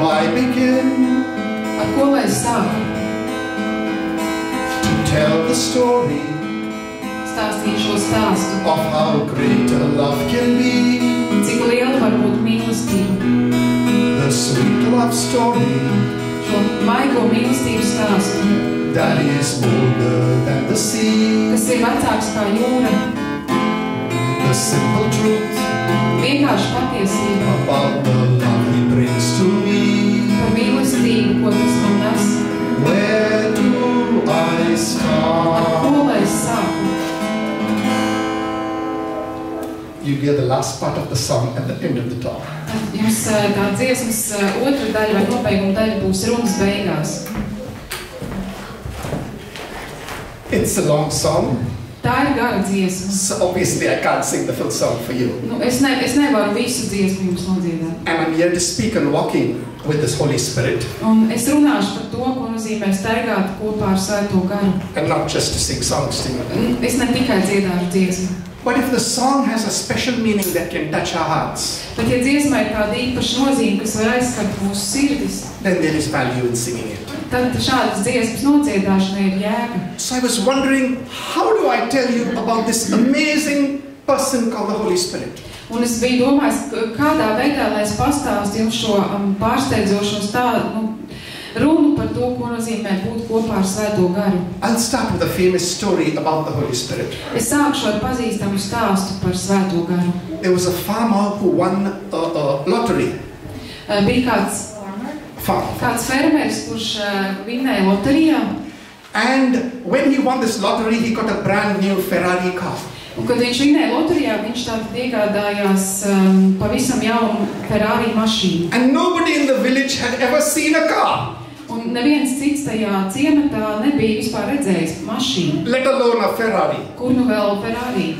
I begin? Ar ko lai es sāku? To tell the story Stāstīt šo stāstu. of how great a love can be. Cik liela var būt mīlestība. The sweet love story Šo maigo mīlestības stāstu, that is older than the sea. kas ir vecāks kā jūra. The simple truth Vienkārši patiesība about the love he brings to me. par mīlestību, ko tas man nes. Where do I Ar start? ko lai es sāku? You hear the last part of the song at the end of the talk. Jums tā dziesmas otra daļa vai nobeiguma daļa būs runas beigās. It's a long song, Tā ir gara dziesma. so obviously I can't sing the full song for you. Es nevaru visu dziesmu jums nodziedāt. And I'm here to speak on walking with this Holy Spirit, Un es runāšu par to, ko nozīmē staigāt kopā ar Svēto garu. and not just to sing songs to you. Es ne tikai dziedāšu dziesmu. But if the song has a special meaning that can touch our hearts, Bet, ja dziesmai ir kāda īpaša nozīme, kas var aizskart mūsu sirdis, then there is value in singing it. tad šādas dziesmas nodziedāšanai ir jēga. So I was wondering, how do I tell you about this amazing person called the Holy Spirit? Un es biju domājis, kādā veidā, lai es pastāstu jums šo pārsteidzošo runu par to, ko nozīmē būt kopā ar Svēto garu. I'll start with a famous story about the Holy Spirit. Es sākšu ar pazīstamu stāstu par Svēto garu. There was a farmer who won a lottery. Bija Farmer. kāds fermeris, kurš vinnēja loterijā, And when he won this lottery, he got a brand new Ferrari car. un kad viņš vinnēja loterijā, viņš tātad iegādājās pavisam jaunu Ferrari mašīnu. And nobody in the village had ever seen a car, Un neviens cits tajā ciematā nebija vispār redzējis mašīnu, let alone a Ferrari. kur nu vēl Ferrari.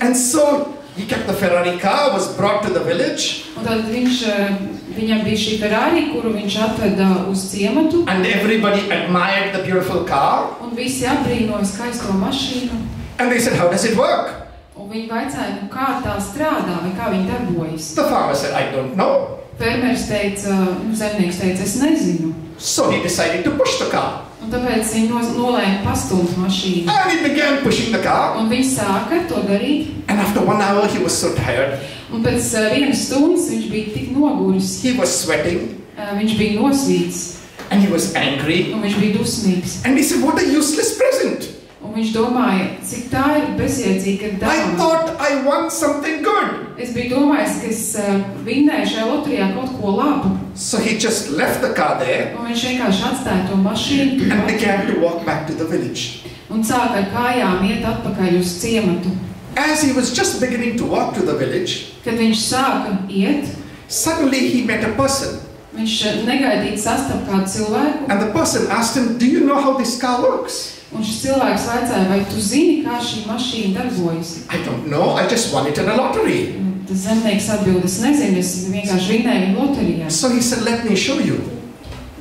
And so he kept the Ferrari car, was brought to the village, Un tad viņam bija šī Ferrari, kuru viņš atveda uz ciematu, and everybody admired the beautiful car. un visi apbrīnoja skaisto mašīnu. And they said, how does it work? Un viņi vaicāja, kā tā strādā vai kā viņi darbojas. The farmer said, I don't know. Fermeris teica, zemnieks teica, es nezinu. So he decided to push the car. Un tāpēc viņi nolēma pastumt mašīnu. And he began pushing the car. Un viņi sāka to darīt. And after 1 hour, he was so tired. Un pēc vienas stundas viņš bija tik noguris, He was sweating. viņš bija nosvīts, And he was angry. un viņš bija dusmīgs. And he said, what a useless present. Un viņš domāja, cik tā ir bezjēdzīga I dāvana. thought I won something good. Es biju domājis, ka es vinnēju šajā loterijā kaut ko labu. So he just left the car there Un viņš vienkārši atstāja to mašīnu and began to walk back to the village. un sāka ar kājām iet atpakaļ uz ciematu. As he was just beginning to walk to the village, Kad viņš sāka iet, suddenly he met a person. viņš negaidīti sastapa kādu cilvēku. And the person asked him, do you know how this car works? Un šis cilvēks vaicāja, vai tu zini, kā šī mašīna darbojas? I don't know, I just won it in a lottery. Un tas zemnieks atbild, es nezinu, es vienkārši vinnēju loterijā. So he said, let me show you.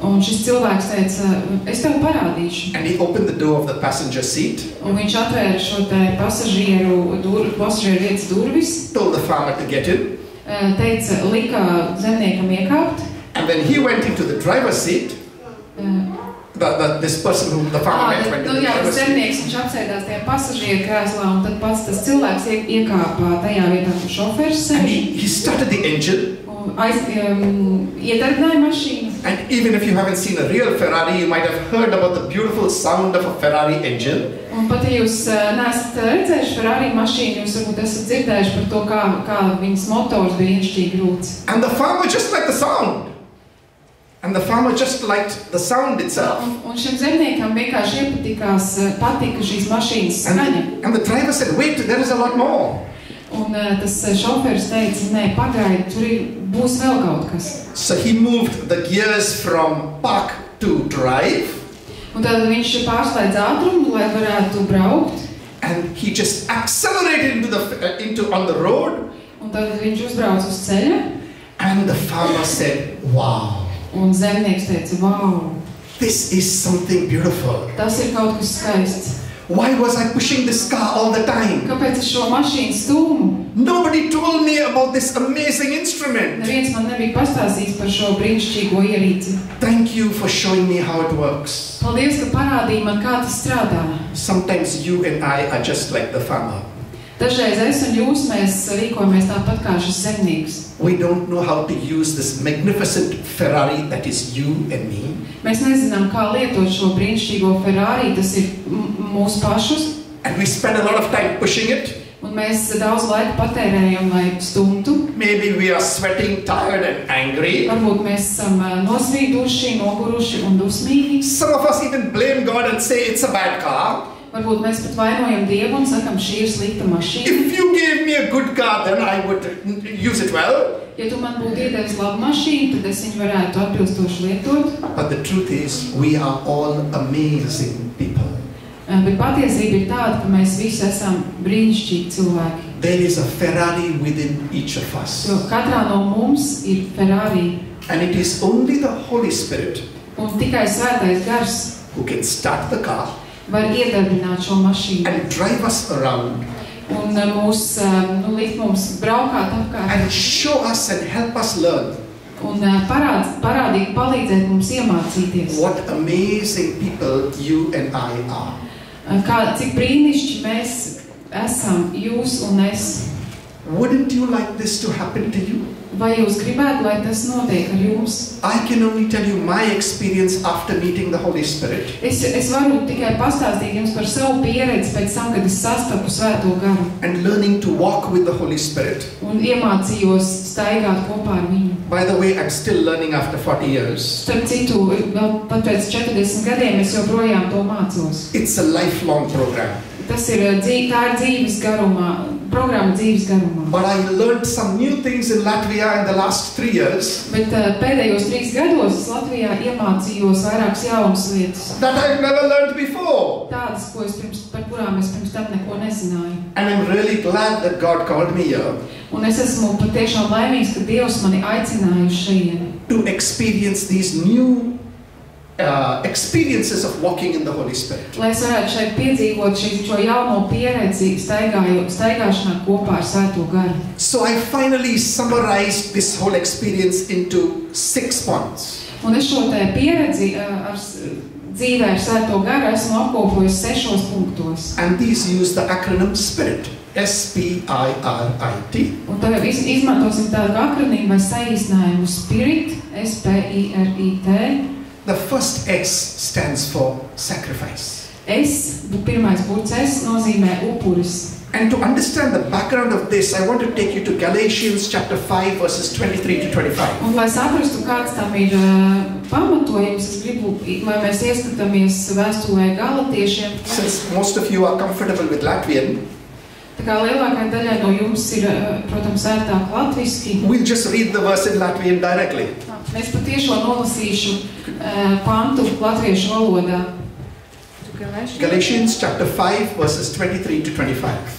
Un šis cilvēks teica, es tev parādīšu. And he opened the door of the passenger seat, Un viņš atvēra šo te pasažieru vietas durvis, told the farmer to get in, teica, lika zemniekam iekāpt. and then he went into the driver's seat. This person who the farmer met went into the Jā, driver's tas seat. zemnieks, viņš apsēdās tajā pasažieru krēslā, un tad pats tas cilvēks iekāpa tajā vietā, kur šoferis And sēž. he started the engine. Un iedarbināja mašīnu. And even if you haven't seen a real Ferrari, you might have heard about the beautiful sound of a Ferrari engine. Un pat ja jūs neesat redzējuši Ferrari mašīnu, jūs varbūt esat dzirdējuši par to, kā viņas motors bija brīnišķīgi rūts. And the farmer just liked the sound. And the farmer just liked the sound itself. Un šim zemniekam vienkārši patika šīs mašīnas skaņa. And the driver said, wait, there is a lot more. Un tas šoferis teica, nē, pagaidi, tur būs vēl kaut kas. So he moved the gears from park to drive. Un tad viņš pārslēdz ātrumu, lai varētu braukt. And he just accelerated into on the road. Un tad viņš uzbrauc uz ceļa. And the farmer said, wow, Un zemnieks teica, wow, this is something beautiful. tas ir kaut kas skaists. Why was I pushing this car all the time? Kāpēc es šo mašīnu stūmu? Nobody told me about this amazing instrument. Neviens man nebija pastāstījis par šo brīnišķīgo ierīci. Thank you for showing me how it works. Paldies, ka parādīji man, kā tas strādā. Sometimes you and I are just like the farmer. Dažreiz es un jūs, mēs rīkojamies tāpat kā šis zemnieks. We don't know how to use this magnificent Ferrari that is you and me. Mēs nezinām, kā lietot šo brīnišķīgo Ferrari, tas ir mūsu pašus. And we spend a lot of time pushing it. Un mēs daudz laika patērējam, lai stumtu. Maybe we are sweating, tired and angry. Varbūt mēs esam nosvīduši, noguruši un dusmīgi. Some of us even blame God and say it's a bad car. Varbūt mēs pat vainojam Dievu un sakam, šī ir slikta mašīna. If you gave me a good car, then I would use it well. Ja tu man būtu iedevis labu mašīnu, tad es viņu varētu atbilstoši lietot. But the truth is, we are all amazing people. Bet patiesība ir tāda, ka mēs visi esam brīnišķīgi cilvēki. There is a Ferrari within each of us. Jo katrā no mums ir Ferrari. And it is only the Holy Spirit Un tikai Svētais Gars who can start the car var iedarbināt šo mašīnu. and drive us around Un likt mums braukāt apkārt. and show us and help us learn Un parādīt, palīdzēt mums iemācīties. what amazing people you and I are. Cik brīnišķi mēs esam, jūs un es. Wouldn't you like this to happen to you? Vai jūs gribētu, lai tas notiek ar jums? I can only tell you my experience after meeting the Holy Spirit. Es varu tikai pastāstīt jums par savu pieredzi pēc tam, kad es sastapu Svēto Garu. And learning to walk with the Holy Spirit. Un iemācījos staigāt kopā ar viņu. By the way, I'm still learning after 40 years. Starp citu, vēl pat pēc 40 gadiem es joprojām to mācos. It's a lifelong program. Tas ir tā ir dzīves garumā, programma dzīves garumā. But I learned some new things in Latvia in the last 3 years Bet pēdējos 3 gados es Latvijā iemācījos vairākas jaunas lietas. that I've never learned before. Tādas, par kurām es pirms tam neko nezināju. And I'm really glad that God called me here Un es esmu patiešām laimīgs, ka Dievs mani aicināja uz šejieni. to experience these new experiences of walking in the Holy Spirit. Lai es varētu šeit piedzīvot šo jauno pieredzi staigāšanā kopā ar Svēto Garu. So I finally summarized this whole experience into 6 points. Un es šo te pieredzi ar dzīvē ar Svēto Garu esmu apkopojis 6 punktos. And these use the acronym SPIRIT. S-P-I-R-I-T. Un tagad izmantosim tādu akronīmu vai saīsinājumu SPIRIT, S-P-I-R-I-T. The first S stands for sacrifice. Pirmais burts S nozīmē upuris. And to understand the background of this, I want to take you to Galatians chapter 5 verses 23 to 25. Un, lai saprastu, kāds tam ir pamatojums, es gribu, lai mēs ieskatāmies vēstulē Galatiešiem. Since most of you are comfortable with Latvian, Tā kā lielākai daļai no jums ir, protams, ērtāk latviski. we'll just read the verse in Latvian directly. Es patiešo nolasīšu pantu latviešu valodā. Galatians chapter 5 verses 23 to 25.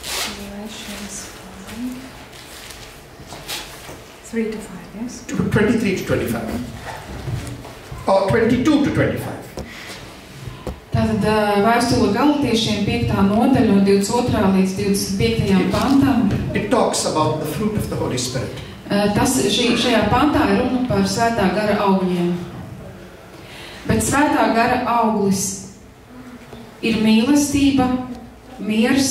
Galatians 5, 3 to 5, yes? 23 to 25. Or 22 to 25. Tātad vēstule Galatiešiem 5. nodaļa no 22. līdz 25. pantam. It talks about the fruit of the Holy Spirit. Šajā pantā ir runa par Svētā Gara augļiem. Bet Svētā Gara auglis ir mīlestība, miers,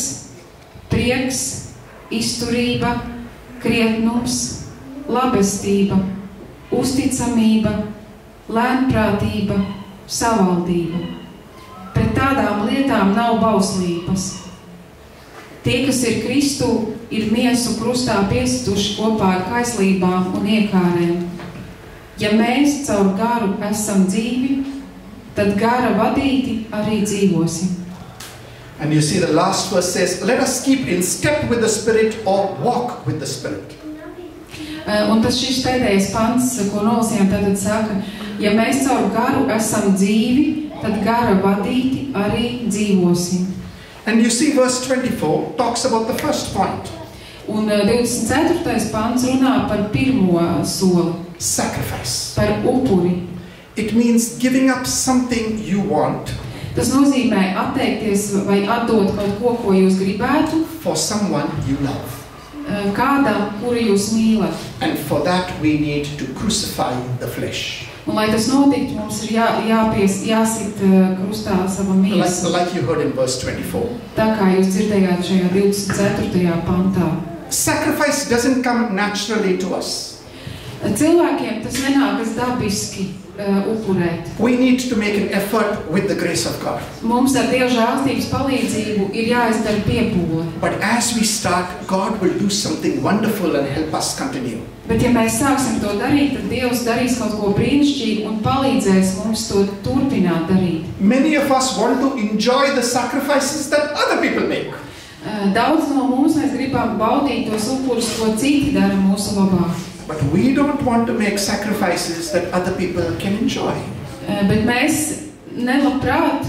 prieks, izturība, krietnums, labestība, uzticamība, lēnprātība, savaldība. Pret tādām lietām nav bauslības. Tie, kas ir Kristu, ir miesu krustā piesituši kopā ar kaislībām un iekārēm. Ja mēs caur garu esam dzīvi, tad gara vadīti arī dzīvosim. And you see the last verse says, let us keep in step with the Spirit or walk with the Spirit. Un tas šis pēdējais pants, ko nolasījām, tad saka, ja mēs caur garu esam dzīvi, tad gara vadīti arī dzīvosim. And you see verse 24 talks about the first point. Un 24. pants runā par pirmo soli, Sacrifice. par upuri. It means giving up something you want Tas nozīmē atteikties vai atdot kaut ko, ko jūs gribētu, for someone you love. kādam, kuru jūs mīlat. And for that we need to crucify the flesh. Un, lai tas notiktu, mums ir jāsit krustā sava miesa. Like you heard in verse 24. Tā kā jūs dzirdējāt šajā 24. pantā. Sacrifice doesn't come naturally to us. Cilvēkiem tas nenākas dabiski upurēt. We need to make an effort with the grace of God. Mums ar Dieva žēlstības palīdzību ir jāizdara piepūle. But as we start, God will do something wonderful and help us continue. Bet ja mēs sāksim to darīt, tad Dievs darīs kaut ko brīnišķīgu un palīdzēs mums to turpināt darīt. Many of us want to enjoy the sacrifices that other people make. Daudz no mums mēs gribam baudīt tos upurus, ko citi dara mūsu labā. But we don't want to make sacrifices that other people can enjoy. Bet mēs nelabprāt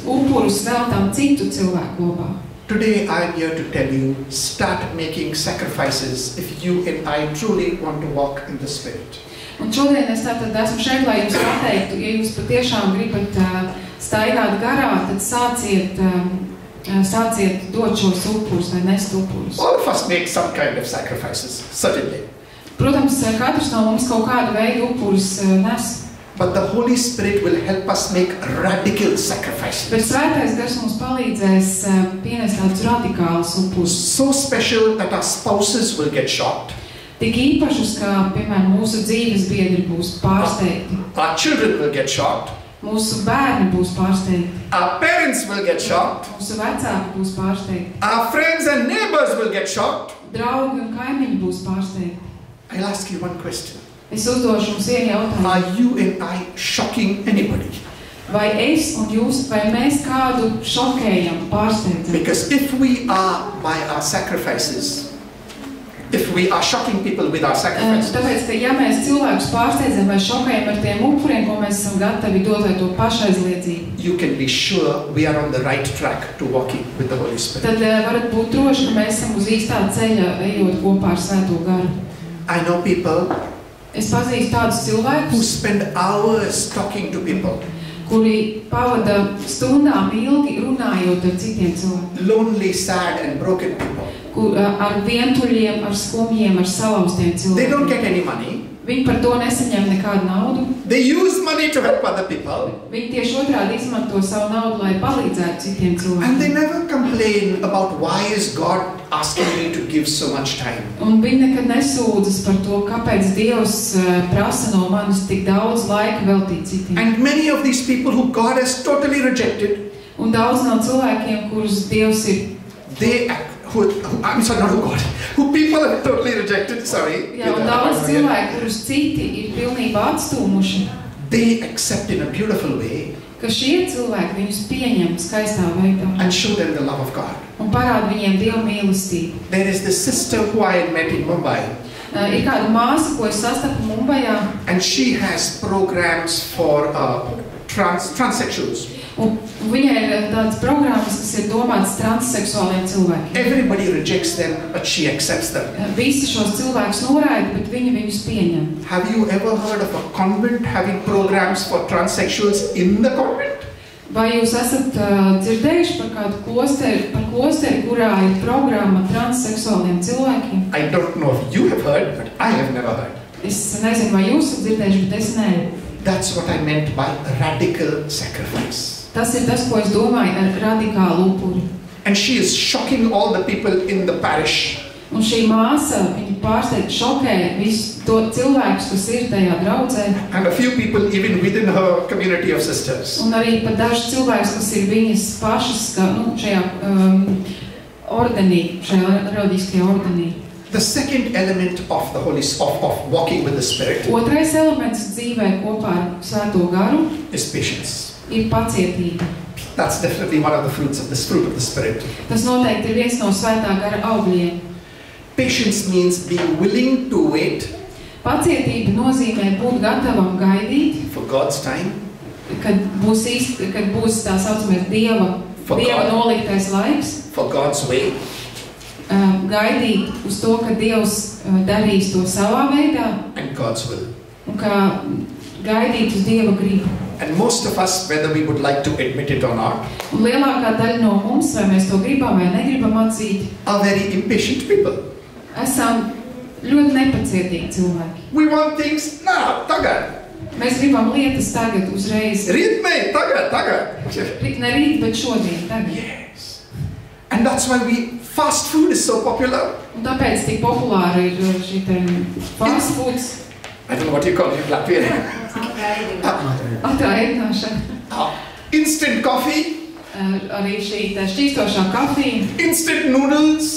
upurus veltām citu cilvēku labā. Today I am here to tell you, start making sacrifices if you and I truly want to walk in the Spirit. Un šodien es tātad esmu šeit, lai jums pateiktu, ja jūs patiešām gribat staigāt garā, tad sāciet dot šos upurus vai nest upurus. All of us make some kind of sacrifices, certainly. Protams, katrs no mums kaut kādu veidu upurus nes. But the Holy Spirit will help us make radical sacrifices. Bet Svētais Gars mums palīdzēs pienest tādus radikālus upurus. So special that our spouses will get shocked. Tik īpašus, kā, piemēram, mūsu dzīves biedri būs pārsteigti. Our children will get shocked. Mūsu bērni būs pārsteigti. Our parents will get shocked. Mūsu vecāki būs pārsteigti. Our friends and neighbors will get shocked. Draugi un kaimiņi būs pārsteigti. I'll ask you one question. Es uzdošu jums vienu jautājumu. Are you and I shocking anybody? Vai es un jūs, vai mēs kādu šokējam, pārsteidzam? Because if we are by our sacrifices, if we are shocking people with our sacrifices, Tāpēc, ka ja mēs cilvēkus pārsteidzam vai šokējam ar tiem upuriem, ko mēs esam gatavi dot vai to pašaizliedzību, you can be sure we are on the right track to walking with the Holy Spirit. tad varat būt droši, ka mēs esam uz īstā ceļa, ejot kopā ar Svēto Garu. I know people Es pazīstu tādus who cilvēkus, spend hours talking to people, kuri pavada stundām ilgi runājot ar citiem cilvēkiem, lonely, sad and broken people. Ar vientuļiem, ar skumjiem, ar salauztiem They don't cilvēkiem. get any money. Viņi par to nesaņem nekādu naudu. They use money to help other people. Viņi tieši otrādi izmanto savu naudu, lai palīdzētu citiem And they cilvēkiem. never complain about why is God asking me to give so much time. Un viņi nekad nesūdzas par to, kāpēc Dievs prasa no manis tik daudz laika veltīt citiem. And many of these people who God has totally rejected, Un daudz no cilvēkiem, kurus Dievs ir, I'm sorry, not who God, who people have totally rejected, sorry. jā, un daudz cilvēku, kurus citi ir pilnībā atstūmuši, They accept in a beautiful way ka šie cilvēki viņus pieņem skaistā veidā and show them the love of God. un parāda viņiem Dieva mīlestību. There is this sister who I had met in Mumbai, Ir kāda māsa, ko es sastapu Mumbajā, and she has programs for transsexuals. un viņai ir tādas programmas, kas ir domātas transseksuāliem cilvēkiem. Everybody rejects them, but she accepts them. Visi šos cilvēkus noraida, bet viņa viņus pieņem. Have you ever heard of a convent having programs for transsexuals in the convent? Vai jūs esat dzirdējuši par kādu klosteri, kurā ir programma transseksuāliem cilvēkiem? I don't know if you have heard, but I have never heard. Es nezinu, vai jūs esat dzirdējuši, bet es ne. That's what I meant by radical sacrifice. Tas ir tas, ko es domāju ar radikālu upuri. And she is shocking all the people in the parish. Un šī māsa, viņa pārsteidz šokē visus to cilvēkus, kas ir tajā draudzē, And a few people even within her community of sisters. un arī pat dažus cilvēkus, kas ir viņas pašas, šajā ordenī, šajā reliģiskajā ordenī. The second element of the of walking with the Spirit Otrais elements dzīvē kopā ar Svēto Garu is patience. ir pacietība. That's definitely one of the fruit of the Spirit. Tas noteikti ir viens no Svētā Gara augļiem. Patience means being willing to wait Pacietība nozīmē būt gatavam gaidīt, for God's time, kad būs tā saucamais Dieva noliktais laiks, for God's way, gaidīt uz to, ka Dievs darīs to savā veidā and God's will. un kā gaidīt uz Dieva gribu. And most of us, whether we would like to admit it or not, Un lielākā daļa no mums, vai mēs to gribam vai negribam atzīt, are very impatient people. esam ļoti nepacietīgi cilvēki. We want things now, tagad. Mēs gribam lietas tagad, uzreiz. Rītmē, tagad. Ne rīt, bet šodien, tagad. Yes. And that's why fast food is so popular. Un tāpēc tik populāri ir šī te fast foods, I don't know what you call it in Latvia. ātrā ēdināšana. Instant coffee, Arī šī te šķīstošā kafija, instant noodles.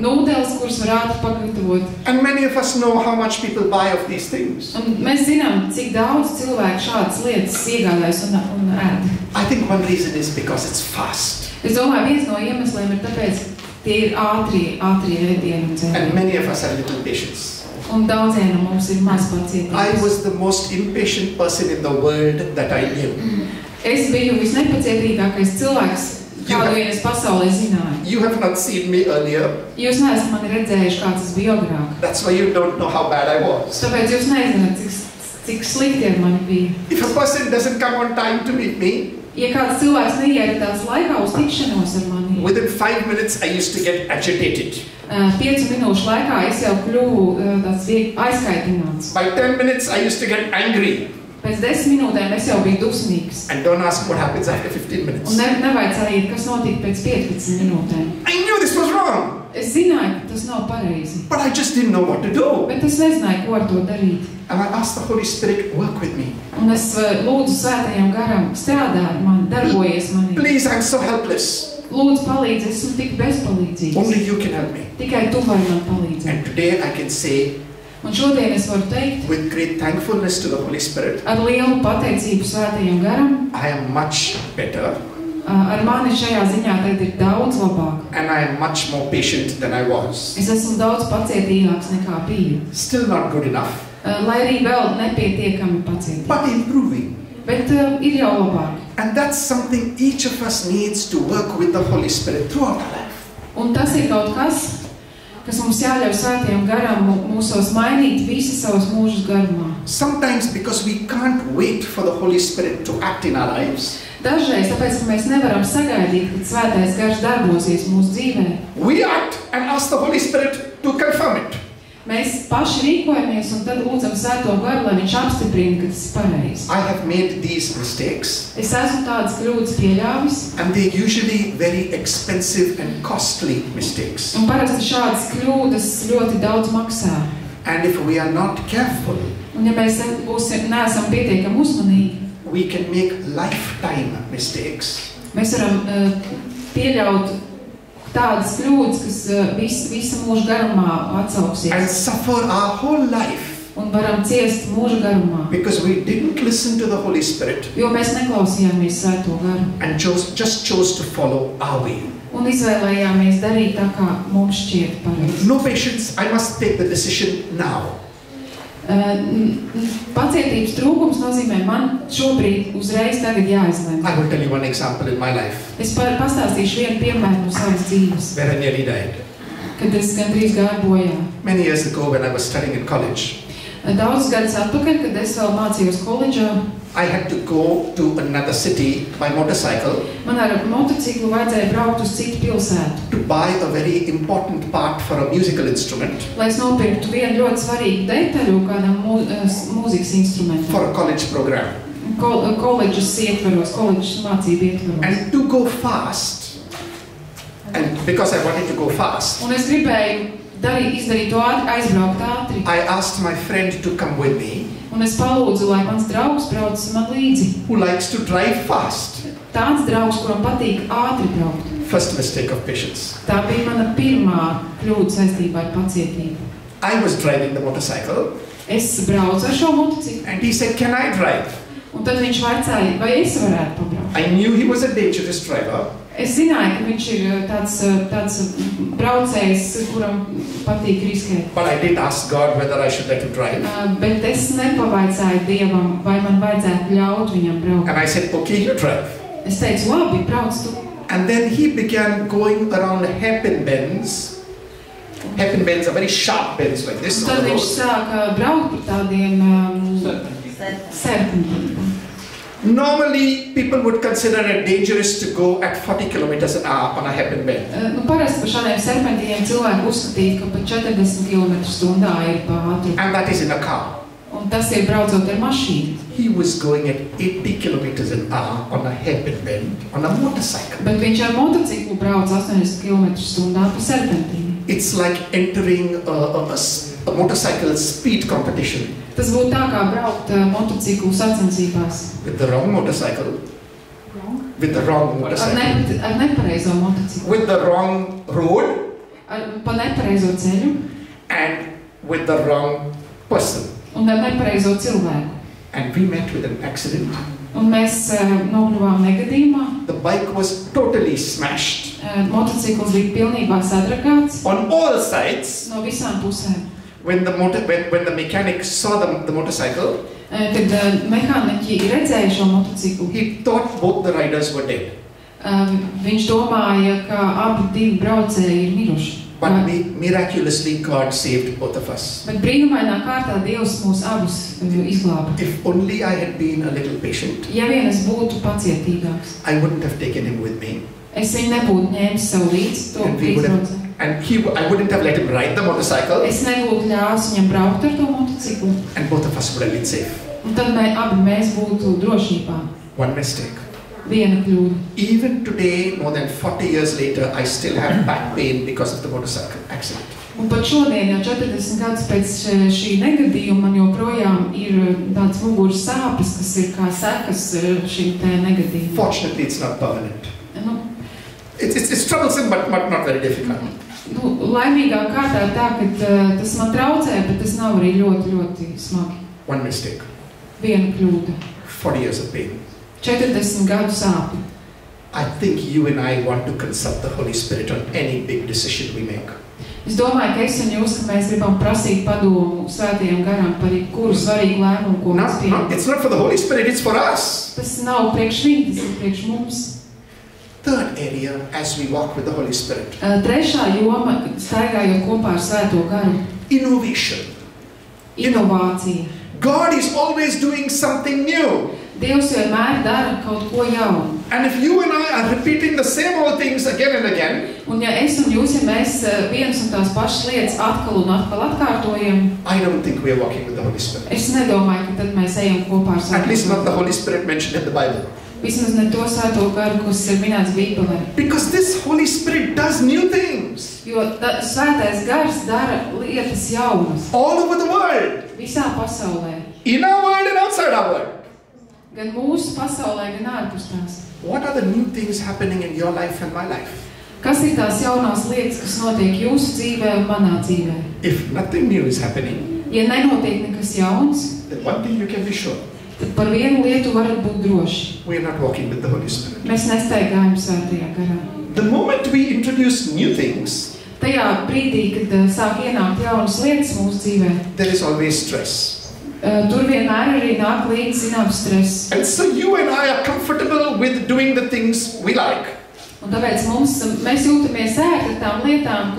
nūdeles, kuras var ātri pagatavot. And many of us know how much people buy of these things. Un mēs zinām, cik daudz cilvēku šādas lietas iegādājas un ēd. I think one reason is because it's fast. Es domāju, viens no iemesliem ir tāpēc, tie ir ātrie ēdieni un And dzērieni. many of us have little patience. Un daudziem no mums ir maz I pacietības. was the most impatient person in the world that I knew. Es biju visnepacietīgākais cilvēks, kādu vien es pasaulē zināju. You have not seen me earlier. Jūs neesat mani redzējuši, kāds es biju agrāk. That's why you don't know how bad I was. Tāpēc jūs nezināt, cik slikti ar mani bija. If a person doesn't come on time to meet me, Ja kāds cilvēks neieradās laikā uz tikšanos ar mani, within 5 minutes I used to get agitated. 5 minūšu laikā es jau kļuvu tāds aizkaitināts. By 10 minutes I used to get angry. Pēc 10 minūtēm es jau biju dusmīgs. And don't ask what happens after 15 minutes. Un nevajadzēja, kas notika pēc 15 minūtēm. I knew this was wrong, Es zināju, ka tas nav pareizi, but I just didn't know what to do. bet es nezināju, ko ar to darīt. And I asked the Holy Spirit, work with me. Un es lūdzu svētajam garam, strādā ar mani, darbojies manī. Please, I'm so helpless. Lūdzu palīdzi, esmu tik bezpalīdzīgs. Only you can help me. Tikai tu vari man palīdzēt. And today I can say, Un šodien es varu teikt, with great thankfulness to the Holy Spirit, ar lielu pateicību svētajam garam, I am much better ar mani šajā ziņā tagad ir daudz labāk. and I am much more patient than I was. Es esmu daudz pacietīgāks nekā biju. Still not good enough, Lai arī vēl nepietiekami pacietīgi. but improving. Bet ir jau labāk. And that's something each of us needs to work with the Holy Spirit throughout our life. Un tas ir kaut kas, kas mums jāļauj svētajam garam mūsos mainīt visu savus mūžus garumā. Sometimes because we can't wait for the Holy Spirit to act in our lives, Dažreiz tāpēc, ka mēs nevaram sagaidīt, kad svētais gars darbosies mūsu dzīvē. we act and ask the Holy Spirit to confirm it. Mēs paši rīkojamies un tad lūdzam svēto garu, lai viņš apstiprina, ka tas ir pareizi. I have made these mistakes, Es esmu tādas kļūdas pieļāvis, and they're usually very expensive and costly mistakes. un parasti šādas kļūdas ļoti daudz maksā. And if we are not careful, Un ja mēs neesam pietiekami uzmanīgi, we can make lifetime mistakes. mēs varam pieļaut tādas kļūdas, kas visu mūžu garumā And atsauksies. suffer our whole life Un varam ciest mūža garumā, because we didn't listen to the Holy Spirit jo mēs neklausījāmies svēto garu. and just chose to follow our way. Un izvēlējāmies darīt tā, kā mums šķiet pareizi. No patience, I must take the decision now. Pacietības trūkums nozīmē, man šobrīd uzreiz tagad jāizlemj. I will tell you one example in my life Es pastāstīšu vienu piemēru no savas dzīves, where I nearly died. kad es gandrīz gāju bojā. Many years ago when I was studying in college, Daudzus gadus atpakaļ, kad es vēl mācījos koledžā, I had to go to another city by motorcycle man ar motociklu vajadzēja braukt uz citu pilsētu, to buy a very important part for a musical instrument lai es nopirktu vienu ļoti svarīgu detaļu kādam mūzikas instrumentam. for a college program. Koledžas ietvaros, koledžas mācību ietvaros. And to go fast, and because I wanted to go fast, Un es gribēju izdarīt to ātri, aizbraukt ātri. I asked my friend to come with me Un es palūdzu, lai mans draugs brauc man līdzi. who likes to drive fast. Tāds draugs, kuram patīk ātri braukt. First mistake of patience. Tā bija mana pirmā kļūda saistībā ar pacietību. I was driving the motorcycle Es braucu ar šo motociklu, and he said, "Can I drive?" un tad viņš vaicāja, vai es varētu pabraukt. I knew he was a dangerous driver, Es zināju, ka viņš ir tāds braucējs, kuram patīk riskēt. but I did ask God whether I should let him drive. Bet es nepavaicāju Dievam, vai man vajadzētu ļaut viņam braukt. And I said, "Okay, you drive." Es teicu, labi, brauc tu. And then he began going around hairpin bends Hairpin bends are very sharp bends like this Un on tad the viņš road. sāka braukt par tādiem serpentiem. Normally, people would consider it dangerous to go at 40 kilometers an hour on a hairpin bend. Nu, parasti par šādiem serpentiem cilvēki uzskatīja, ka pat 40 km/h ir pa ātru. And that is in a car. Un tas ir braucot ar mašīnu. He was going at 80 kilometers an hour on a hairpin bend on a motorcycle. Bet viņš ar motociklu brauc 80 km/h pa serpentīnu. It's like entering a motorcycle speed competition Tas būtu tā kā braukt motociklu sacensībās. with the wrong motorcycle, with the wrong motorcycle, Ar nepareizo motociklu. with the wrong road, Pa nepareizo ceļu and with the wrong person. un ar nepareizo cilvēku. And we met with an accident. Un mēs nokļuvām negadījumā. The bike was totally smashed Motocikls bija pilnībā sadragāts on all sides. no visām pusēm. When the mechanic saw the motorcycle, Kad mehāniķi redzēja šo motociklu, he thought both the riders were dead. viņš domāja, ka abi braucēji ir miruši. But miraculously, God saved both of us. Bet brīnumainā kārtā Dievs mūs abus izglāba. If only I had been a little patient, Ja vien es būtu pacietīgāks, I wouldn't have taken him with me. es viņu nebūtu ņēmis sev līdzi to And we would have, brīdbraucēju. and I wouldn't have let him ride the motorcycle, Es nebūtu ļāvis viņam braukt ar to motociklu. and both of us would have been safe. Un tad mēs būtu drošībā. One mistake. Viena kļūda. Even today, more than 40 years later, I still have back pain because of the motorcycle accident. Un pat šodien, jau 40 gadus pēc šī negadījuma, man joprojām ir tāds muguras sāpes, kas ir kā sekas šim te negadījumam. Fortunately, it's not permanent. Nu, It's troublesome, but not very difficult. laimīgā kārtā ir tā, ka tas man traucē, bet tas nav arī ļoti, ļoti smagi. One mistake. Viena kļūda. 40 years of pain. 40 gadu sāpju. I think you and I want to consult the Holy Spirit on any big decision we make. Es domāju, ka es un jūs, ka mēs gribam prasīt padomu Svētajam garam par jebkuru svarīgu lēmumu, ko mēs pieņemam. It's not for the Holy Spirit, it's for us. Tas nav priekš viņa, tas ir priekš mums. Third area, as we walk with the Holy Spirit. Trešā joma, staigājot kopā ar Svēto garu. Innovation. Inovācija. God is always doing something new. Dievs vienmēr dara kaut ko jaunu. And if you and I are repeating the same old things again and again, Un ja es un jūs, ja mēs vienas un tās pašas lietas atkal un atkal atkārtojam, I don't think we are walking with the Holy Spirit. es nedomāju, ka tad mēs ejam kopā ar At least not the Svēto garu. Holy Spirit mentioned in the Bible. Vismaz ne to Svēto garu, kas ir minēts Bībelē. Because this Holy Spirit does new things Jo Svētais gars dara lietas jaunas all over the world. visā pasaulē. In our world and outside our world. Gan mūsu pasaulē, gan ārpus tās. What are the new things happening in your life and my life? Kas ir tās jaunās lietas, kas notiek jūsu dzīvē un manā dzīvē? If nothing new is happening, Ja nenotiek nekas jauns, then one thing you can be sure, tad par vienu lietu varat būt droši. we are not walking with the Holy Spirit. Mēs nestaigājam Svētajā garā. The moment we introduce new things, Tajā brīdī, kad sāk ienākt jaunas lietas mūsu dzīvē, there is always stress. tur vienmēr arī nāk līdzi zināms stress. And so you and I are comfortable with doing the things we like. Un tāpēc mēs jūtamies ērti ar tām lietām,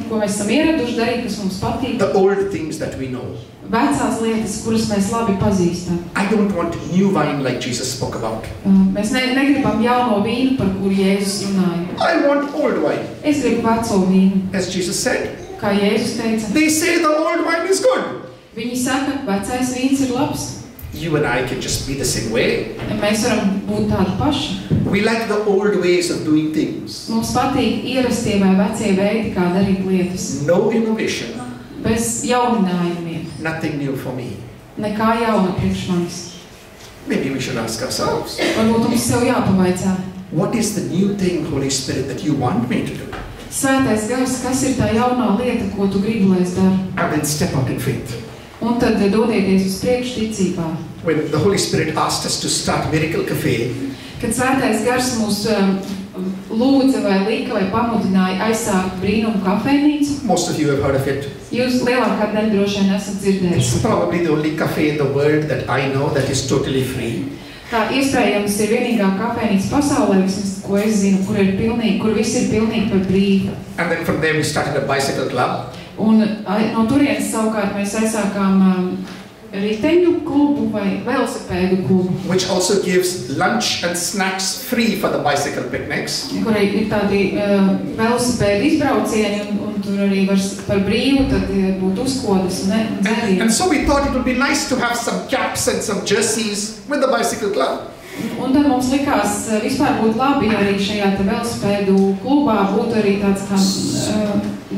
ko mēs esam ieraduši darīt, kas mums patīk. The old things that we know. Vecās lietas, kuras mēs labi pazīstam. I don't want new wine like Jesus spoke about. Mēs negribam jauno vīnu, par kuru Jēzus runāja. I want old wine. Es gribu veco vīnu, As Jesus said, kā Jēzus teica. they say the old wine is good. Viņi saka, vecais vīns ir labs. You and I can just be the same way. Mēs varam būt tādi paši. We like the old ways of doing things. Mums patīk ierastie vai vecie veidi, kā darīt lietas. No innovation. Bez jauninājumiem. Nothing new for me. Nekā jauna priekš manis. Maybe we should ask ourselves, Varbūt mums sev jāpavaicā. what is the new thing, Holy Spirit, that you want me to do? Svētais gars, kas ir tā jaunā lieta, ko tu gribi, lai es daru? And then step out in faith. Un tad dodieties uz priekšu ticībā. When the Holy Spirit asked us to start Miracle Cafe, Kad Svētais gars mūs lūdza vai lika vai pamudināja aizsākt brīnumu kafejnīcu, most of you have heard of it. jūs lielākā daļa droši vien esat dzirdējuši. It's probably the only cafe in the world that I know that is totally free. Tā iespējams ir vienīgā kafejnīca pasaulē, vismaz, ko es zinu, kur viss ir pilnīgi par brīvu. And then from there we started a bicycle club. Un no turienes savukārt mēs aizsākām riteņu klubu vai velosipēdu klubu, which also gives lunch and snacks free for the bicycle picnics. Kurai ir tādi velosipēdu izbraucieni un tur arī var par brīvu tad būt uzkodas un dzērības. And so we thought it would be nice to have some caps and some jerseys with the bicycle club. Un tad mums likās vispār būtu labi, ja arī šajā te velosipēdu klubā būtu arī tāds kā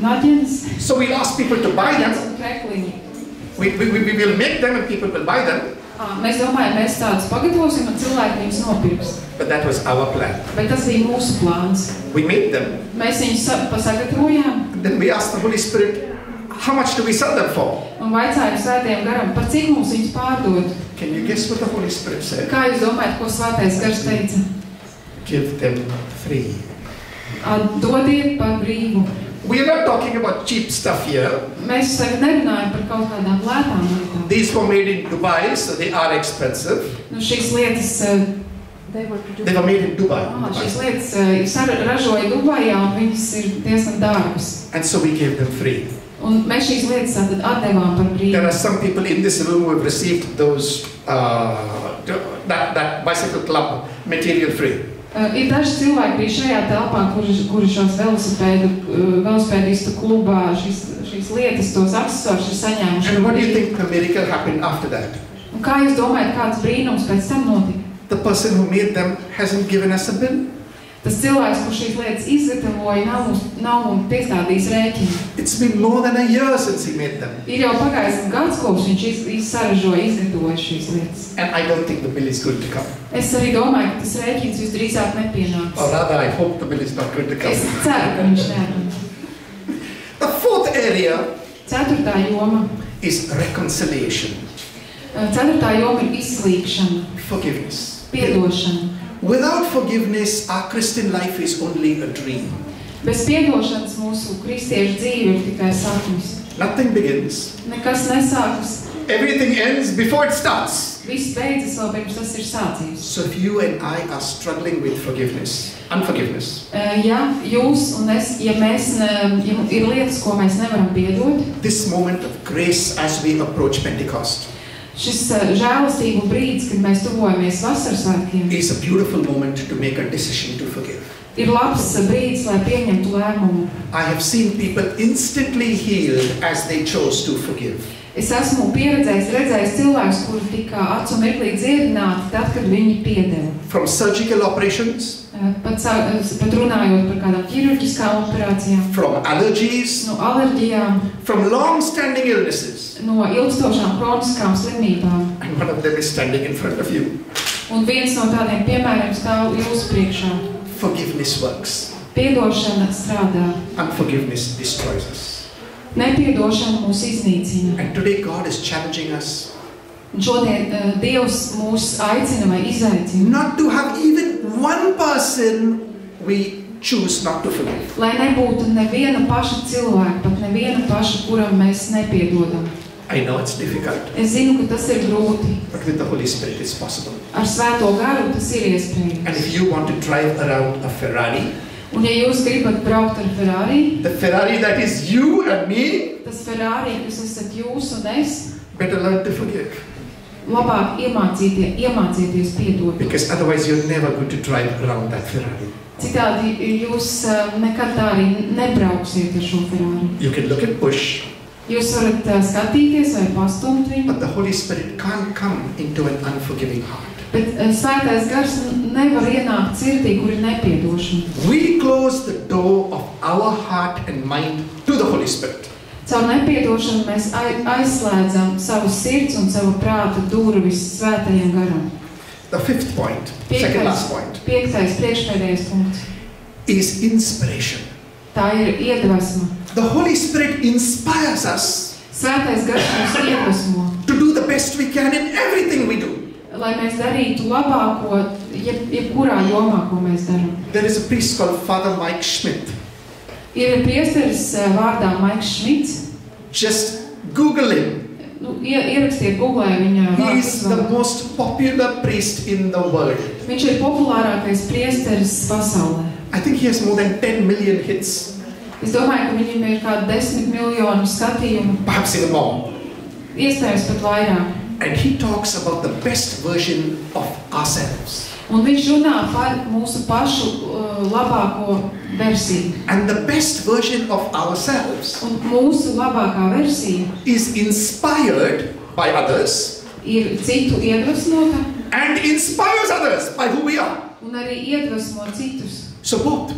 naģenes. So we asked people to buy them. Un krekliņi. We will make them and people will buy them. Mēs domājam, mēs tādus pagatavosim un cilvēki viņus nopirks. But that was our plan. Bet tas bija mūsu plāns. We made them. Mēs viņus pasagatavojām. Then we asked the Holy Spirit, how much do we sell them for? Un vaicājām Svētajam garam, par cik mums viņus pārdod. Can you guess what the Holy Spirit said? Kā jūs domājat, ko Svētais gars teica? Give them free. Dodiet par brīvu. We are not talking about cheap stuff here. Mēs tagad nerunājam par kaut kādām lētām lietām. These were made in Dubai, so they are expensive. Nu, šīs lietas, They were made in Dubai. šīs lietas ražoja Dubajā un viņas ir diezgan dārgas. And so we gave them free. Un mēs šīs lietas tātad atdevām par brīvu. There are some people in this room who have received those that bicycle club material free. Ir daži cilvēki bija šajā telpā, kuri šos velosipēdistu klubā šīs lietas, tos aksesuārus ir saņēmuši. And what do you think the miracle happened after that? Un kā jūs domājat, kāds brīnums pēc tam notika? The person who made them hasn't given us a bill. Tas cilvēks, kurš šīs lietas izgatavoja, nav mums piestādījis rēķinu. It's been more than a year since he made them. Ir jau pagājis gads, kopš viņš saražoja, izgatavoja šīs lietas. And I don't think the bill is going to come. Es arī domāju, ka tas rēķins visdrīzāk nepienāks. Or rather, I hope the bill is not going to come. Es ceru, ka viņš nenāks. The fourth area Ceturtā joma. is reconciliation. Ceturtā joma ir izslīgšana, Forgiveness. piedošana. Without forgiveness, our Christian life is only a dream. Bez piedošanas mūsu kristiešu dzīve ir tikai sapnis. Nothing begins. Nekas nesākas. Everything ends before it starts. Viss beidzas vēl pirms tas ir sācies. So if you and I are struggling with unforgiveness, Ja jūs un es, ja ir lietas, ko mēs nevaram piedot, this moment of grace as we approach Pentecost šis žēlastību brīdis, kad mēs tuvojamies vasaras svētkiem, is a beautiful moment to make a decision to forgive. Ir labs brīdis, lai pieņemtu lēmumu. I have seen people instantly healed as they chose to forgive. Es esmu redzējis cilvēkus, kuri tika acu mirklī dziedināti tad, kad viņi piedeva. From surgical operations, Pat runājot par kādām ķirurģiskām operācijām, from allergies, no alerģijām, from long-standing illnesses. no ilgstošām kroniskām slimībām. And one of them is standing in front of you. Un viens no tādiem piemēriem stāv jūsu priekšā. Forgiveness works. Piedošana strādā. Unforgiveness destroys us. Nepiedošana mūs iznīcina. And today God is challenging us Un šodien Dievs mūs aicina vai izaicina, not to have even one person we choose not to forgive. lai nebūtu neviena paša cilvēka, pat neviena paša, kuram mēs nepiedodam. I know it's difficult, Es zinu, ka tas ir grūti. but with the Holy Spirit it's possible. Ar Svēto garu tas ir iespējams. And if you want to drive around a Ferrari, Un ja jūs gribat braukt ar Ferrari, the Ferrari that is you and me, tas Ferrari, kas esat jūs un es, better learn to forgive. labāk iemācieties piedot. Because otherwise you're never going to drive around that Ferrari. Citādi jūs nekad tā arī nebrauksiet ar šo Ferrari. You can look at push, Jūs varat skatīties vai pastumt viņu, but the Holy Spirit can't come into an unforgiving heart. bet Svētais gars nevar ienākt sirdī, kur ir nepiedošana. We close the door of our heart and mind to the Holy Spirit. Caur nepiedošanu mēs aizslēdzam savu sirds un savu prāta durvis Svētajam garam. The fifth point, second last point, Piektais, priekšpēdējais punkts. is inspiration. Tā ir iedvesma. The Holy Spirit inspires us Svētais gars mūs iedvesmo, to do the best we can in everything we do. lai mēs darītu labāko, jebkurā jomā, ko mēs darām. There is a priest called Father Mike Schmidt. Ir priesteris vārdā Maiks Šmits. Just Google him. ierakstiet Googlē viņa He vārdu is the uzvārdu. most popular priest in the world. Viņš ir populārākais priesteris pasaulē. I think he has more than 10 million hits, Es domāju, ka viņam ir kādi 10 miljonu skatījumu, perhaps even more. iespējams pat vairāk. And he talks about the best version of ourselves. Un viņš runā par mūsu pašu labāko versiju. And the best version of ourselves Un mūsu labākā versija is inspired by others ir citu iedvesmota and inspires others by who we are. un arī iedvesmo citus. So both.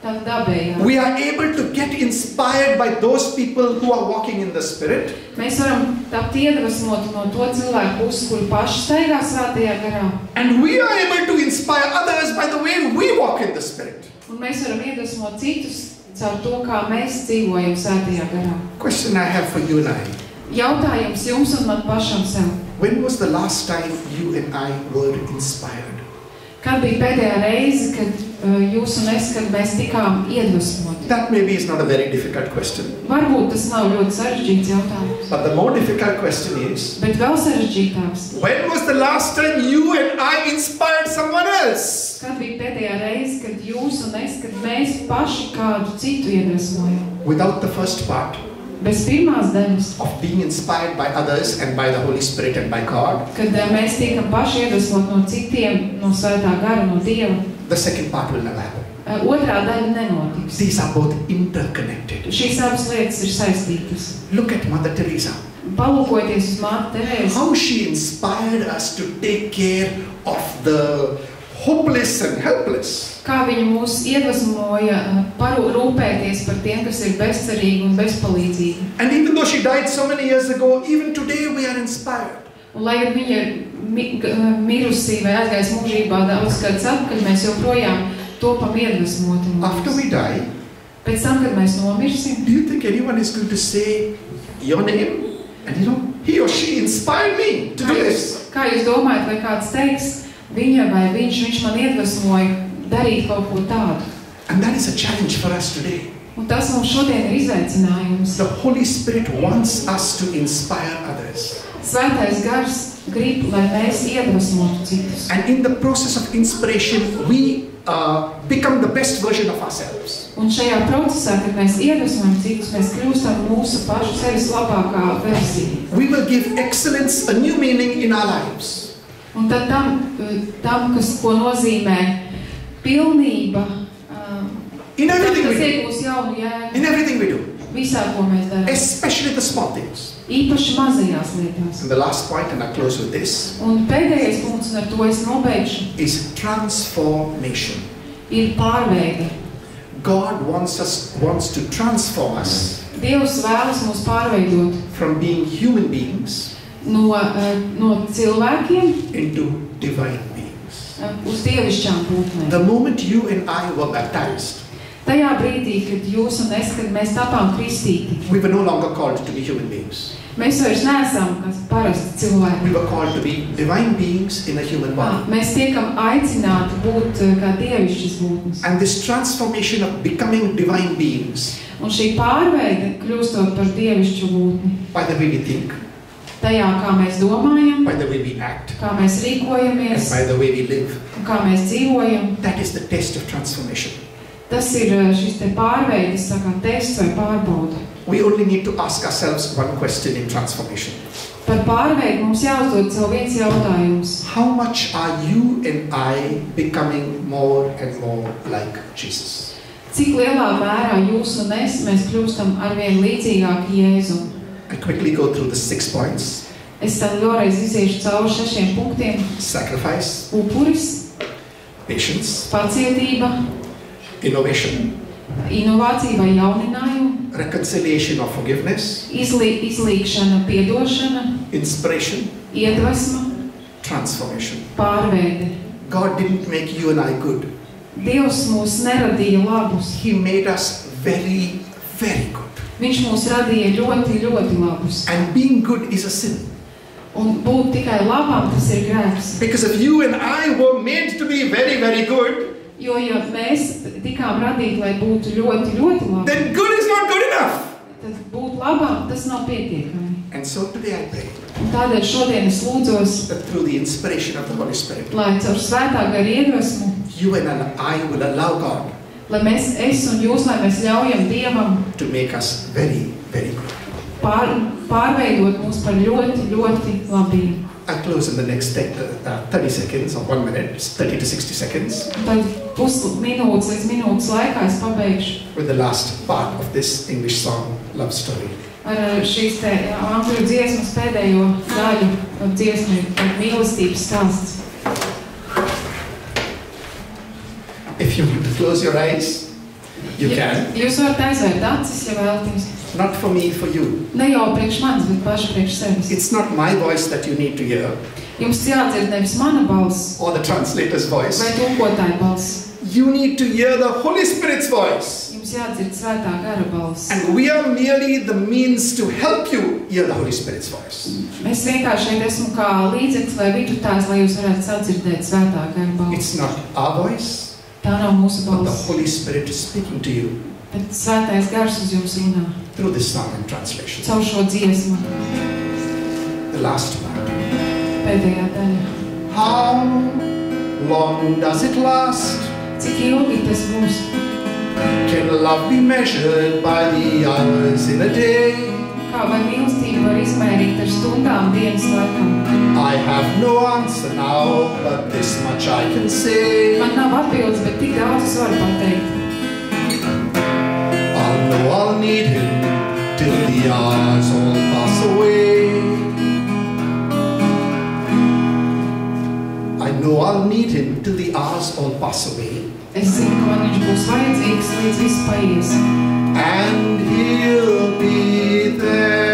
Tāda dabējā. We are able to get inspired by those people who are walking in the Spirit, Mēs varam tapt iedvesmoti no to cilvēku puses, kuri paši staigā svētajā garā. and we are able to inspire others by the way we walk in the Spirit. Un mēs varam iedvesmot citus caur to, kā mēs dzīvojam svētajā garā. Question I have for you and I. Jautājums jums un man pašam sev. When was the last time you and I were inspired? Kad bija pēdējā reize, kad jūs un es, kad mēs tikām iedvesmoti? That maybe is not a very difficult question. Varbūt tas nav ļoti sarežģīts jautājums, But the more difficult question is, bet vēl sarežģītāks. when was the last time you and I inspired someone else? Kad bija pēdējā reize, kad jūs un es, kad mēs paši kādu citu iedvesmojam? Without the first part Bez pirmās daļas, of being inspired by others and by the Holy Spirit and by God, kad mēs tiekam paši iedvesmot no citiem, no svētā gara, no Dieva, the second part will never happen. otrā daļa nenotiks. These are both interconnected. Šīs abas lietas ir saistītas. Look at Mother Teresa. Palūkojieties uz Māti Terēzi. How she inspired us to take care of the hopeless and helpless. Kā viņa mūs iedvesmoja rūpēties par tiem, kas ir bezcerīgi un bezpalīdzīgi. And even though she died so many years ago, even today we are inspired. Un lai gan viņa ir mirusī vai aizgājis mūžībā daudz gadus atpakaļ, mēs joprojām topam iedvesmoti. After we die, Pēc tam, kad mēs nomirsim, do you think anyone is going to say your name? And he or she inspired me to do this. kā jūs domājat, vai kāds teiks, viņa vai viņš man iedvesmoja darīt kaut ko tādu? And that is a challenge for us today. Un tas mums šodien ir izaicinājums. The Holy Spirit wants us to inspire others. Svētais gars grib, lai mēs iedvesmotu citus. And in the process of inspiration, we become the best version of ourselves. Un šajā procesā, kad mēs iedvesmojam citus, mēs kļūstam mūsu pašu sevis labākā versija. We will give excellence a new meaning in our lives. Un tad tam ko nozīmē pilnība, In everything tas we do. iegūs jaunu jēgu In everything we do. visā, ko mēs darām. Especially the small things. Īpaši mazajās lietās. And the last point, and I close with this, Un pēdējais punkts, un ar to es nobeigšu, is transformation. ir pārveide. God wants to transform us Dievs vēlas mūs pārveidot from being human beings no cilvēkiem into divine beings. uz dievišķām būtnēm. The moment you and I were baptized, Tajā brīdī, kad jūs un es, kad mēs tapām kristīti, we were no longer called to be human beings. mēs vairs neesam kas parasti cilvēki. We were called to be divine beings in a human body. Mēs tiekam aicināti būt kā dievišķas būtnes. And this transformation of becoming divine beings, Un šī pārveide, kļūstot par dievišķu būtni, by the way we think, tajā, kā mēs domājam, by the way we act, kā mēs and rīkojamies, by the way we live, un kā mēs dzīvojam, that is the test of transformation. tas ir šis te pārveides, tests vai pārbauda. We only need to ask ourselves one question in transformation. Par pārveidi mums jāuzdod sev viens jautājums. How much are you and I becoming more and more like Jesus? Cik lielā mērā jūs un es, mēs kļūstam arvien līdzīgāki Jēzum? I quickly go through the 6 points. Es tam vēlreiz iziešu cauri 6 punktiem. Sacrifice, Upuris, patience, pacietība, innovation, inovācija vai jauninājumi, reconciliation or forgiveness, izlīgšana, piedošana, inspiration, iedvesma, transformation. pārveide. God didn't make you and I good. Dievs mūs neradīja labus. He made us very, very good. Viņš mūs radīja ļoti, ļoti labus. And being good is a sin. Un būt tikai labām, tas ir grēks. Because if you and I were made to be very, very good, Jo, ja mēs tikām radīti, lai būtu ļoti, ļoti labi, then good is not good enough. tad būt labām, tas nav pietiekami. And so today I pray Un tādēļ šodien es lūdzos, that through the inspiration of the Holy Spirit, lai caur svētā gara iedvesmu, you and I will allow God lai es un jūs, lai mēs ļaujam Dievam to make us very, very good. pārveidot mūs par ļoti, ļoti labiem. I'll close in the next 30 seconds or 1 minute, 30 to 60 seconds, Tad pusminūtes līdz minūtes laikā es pabeigšu with the last part of this English song, Love Story. ar šīs te angļu dziesmas pēdējo daļu dziesmu, mīlestības stāsts. If you want to close your eyes, you can. Jūs varat aizvērt acis, ja vēlaties. Not for me, for you. Ne jau priekš manis, bet paši priekš sevis. It's not my voice that you need to hear, Jums jādzird nevis mana balss or the translator's voice. vai tulkotāja balss. You need to hear the Holy Spirit's voice. Jums jādzird svētā gara balss. And we are merely the means to help you hear the Holy Spirit's voice. Es vienkārši šeit esmu kā līdzeklis vai vidutājs, lai jūs varētu sadzirdēt svētā gara balss. It's not our voice, Tā nav mūsu but the balss, Holy Spirit is speaking to you bet svētais gars uz jums runā. through this song and translation. Caur šo dziesmu, The last one. pēdējā daļa. How long does it last? Cik ilgi tas būs? Can love be measured by the hours in a day? Kā vai mīlestību var izmērīt ar stundām dienas laikā? I have no answer now, but this much I can say. Man nav atbildes, bet tik daudz es varu pateikt. I'll know I'll need him till the hours all pass away. I know I'll need him till the hours all pass away. Es zinu, ka man viņš būs vajadzīgs, līdz viss paies. And he'll be there.